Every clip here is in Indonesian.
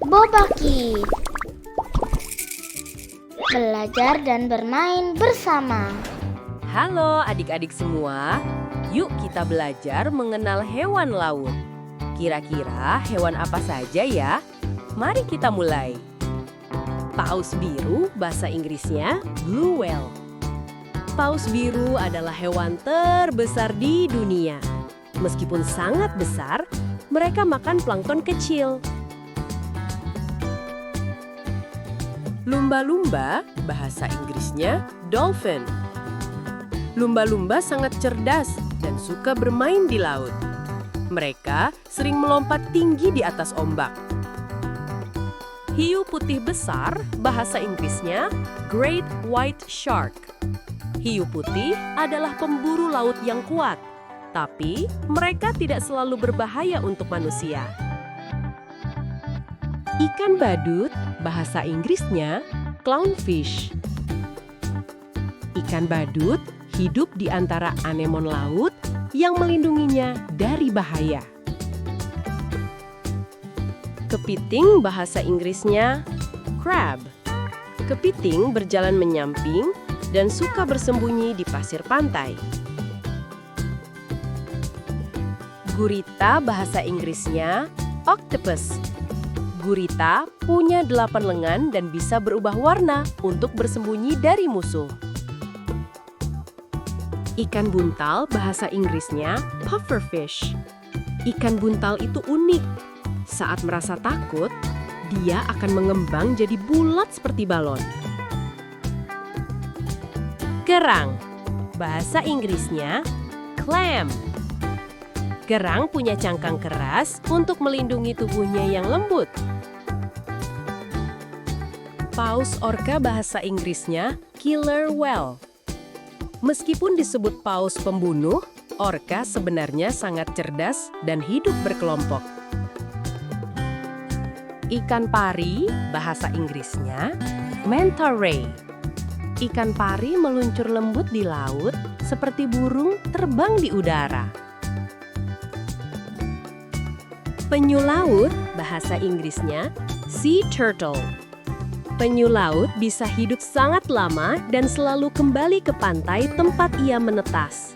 Bobaki. Belajar dan bermain bersama. Halo adik-adik semua, yuk kita belajar mengenal hewan laut. Kira-kira hewan apa saja ya? Mari kita mulai. Paus biru, bahasa Inggrisnya blue whale. Paus biru adalah hewan terbesar di dunia. Meskipun sangat besar, mereka makan plankton kecil. Lumba-lumba, bahasa Inggrisnya dolphin. Lumba-lumba sangat cerdas dan suka bermain di laut. Mereka sering melompat tinggi di atas ombak. Hiu putih besar, bahasa Inggrisnya great white shark. Hiu putih adalah pemburu laut yang kuat, tapi mereka tidak selalu berbahaya untuk manusia. Ikan badut, bahasa Inggrisnya clownfish. Ikan badut hidup di antara anemon laut yang melindunginya dari bahaya. Kepiting, bahasa Inggrisnya crab. Kepiting berjalan menyamping dan suka bersembunyi di pasir pantai. Gurita, bahasa Inggrisnya octopus. Gurita punya 8 lengan dan bisa berubah warna untuk bersembunyi dari musuh. Ikan buntal, bahasa Inggrisnya pufferfish. Ikan buntal itu unik. Saat merasa takut, dia akan mengembang jadi bulat seperti balon. Kerang, bahasa Inggrisnya clam. Kerang punya cangkang keras untuk melindungi tubuhnya yang lembut. Paus orca, bahasa Inggrisnya killer whale. Meskipun disebut paus pembunuh, orca sebenarnya sangat cerdas dan hidup berkelompok. Ikan pari, bahasa Inggrisnya manta ray. Ikan pari meluncur lembut di laut seperti burung terbang di udara. Penyu laut, bahasa Inggrisnya sea turtle. Penyu laut bisa hidup sangat lama dan selalu kembali ke pantai tempat ia menetas.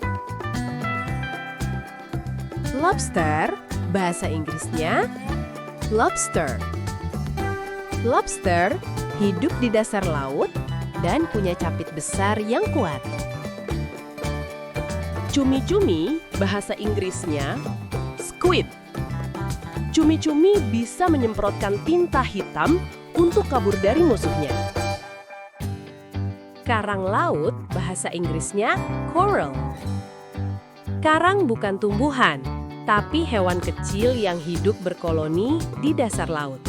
Lobster, bahasa Inggrisnya lobster. Lobster hidup di dasar laut dan punya capit besar yang kuat. Cumi-cumi, bahasa Inggrisnya squid. Cumi-cumi bisa menyemprotkan tinta hitam untuk kabur dari musuhnya. Karang laut, bahasa Inggrisnya coral. Karang bukan tumbuhan, tapi hewan kecil yang hidup berkoloni di dasar laut.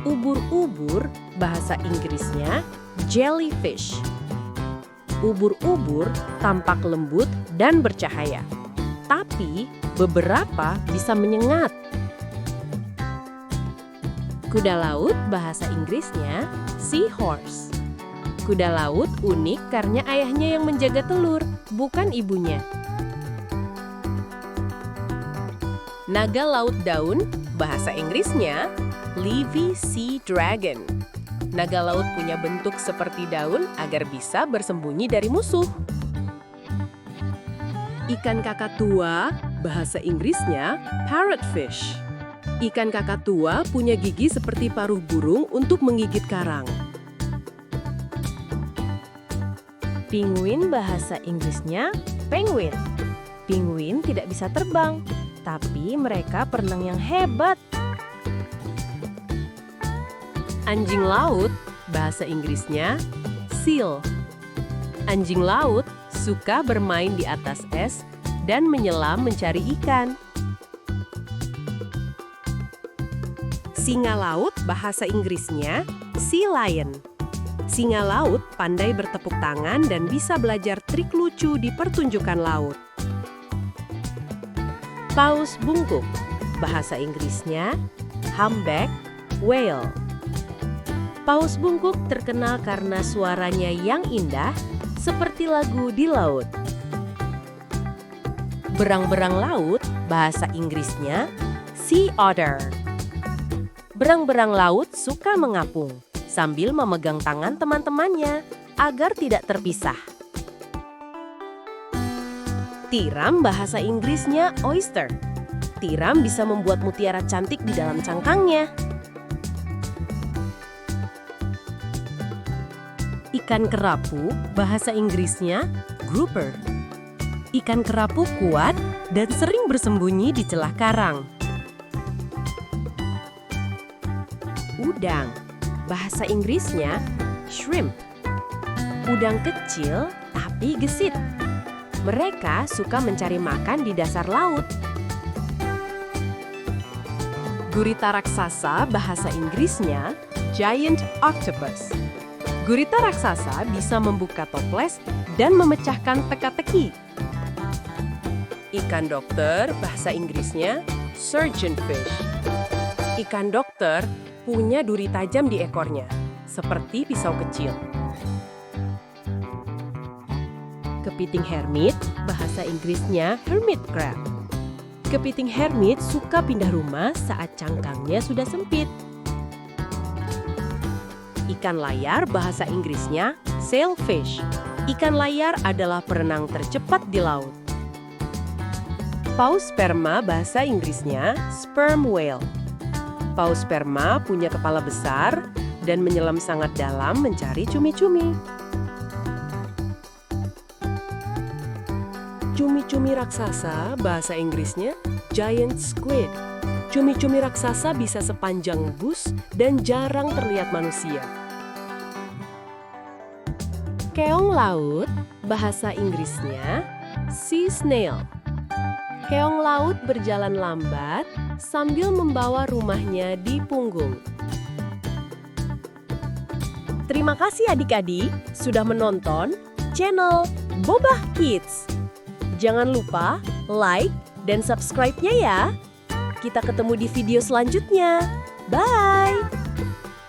Ubur-ubur, bahasa Inggrisnya jellyfish. Ubur-ubur tampak lembut dan bercahaya, tapi beberapa bisa menyengat. Kuda laut, bahasa Inggrisnya seahorse. Kuda laut unik karena ayahnya yang menjaga telur, bukan ibunya. Naga laut daun, bahasa Inggrisnya leafy sea dragon. Naga laut punya bentuk seperti daun agar bisa bersembunyi dari musuh. Ikan kakatua, bahasa Inggrisnya parrotfish. Ikan kakatua punya gigi seperti paruh burung untuk menggigit karang. Penguin, bahasa Inggrisnya penguin. Penguin tidak bisa terbang, tapi mereka perenang yang hebat. Anjing laut, bahasa Inggrisnya seal. Anjing laut suka bermain di atas es dan menyelam mencari ikan. Singa laut, bahasa Inggrisnya sea lion. Singa laut pandai bertepuk tangan dan bisa belajar trik lucu di pertunjukan laut. Paus bungkuk, bahasa Inggrisnya humpback whale. Paus bungkuk terkenal karena suaranya yang indah, seperti lagu di laut. Berang-berang laut, bahasa Inggrisnya Sea otter. Berang-berang laut suka mengapung sambil memegang tangan teman-temannya agar tidak terpisah. Tiram bahasa Inggrisnya oyster. Tiram bisa membuat mutiara cantik di dalam cangkangnya. Ikan kerapu bahasa Inggrisnya grouper. Ikan kerapu kuat dan sering bersembunyi di celah karang. Udang bahasa Inggrisnya shrimp. Udang kecil tapi gesit. Mereka suka mencari makan di dasar laut. Gurita raksasa bahasa Inggrisnya giant octopus. Gurita raksasa bisa membuka toples dan memecahkan teka-teki. Ikan dokter bahasa Inggrisnya surgeonfish. Ikan dokter punya duri tajam di ekornya, seperti pisau kecil. Kepiting hermit, bahasa Inggrisnya hermit crab. Kepiting hermit suka pindah rumah saat cangkangnya sudah sempit. Ikan layar, bahasa Inggrisnya sailfish. Ikan layar adalah perenang tercepat di laut. Paus sperma, bahasa Inggrisnya sperm whale. Paus sperma punya kepala besar dan menyelam sangat dalam mencari cumi-cumi. Cumi-cumi raksasa, bahasa Inggrisnya giant squid. Cumi-cumi raksasa bisa sepanjang bus dan jarang terlihat manusia. Keong laut, bahasa Inggrisnya sea snail. Keong laut berjalan lambat sambil membawa rumahnya di punggung. Terima kasih adik-adik sudah menonton channel Bobah Kids. Jangan lupa like dan subscribe-nya ya. Kita ketemu di video selanjutnya. Bye!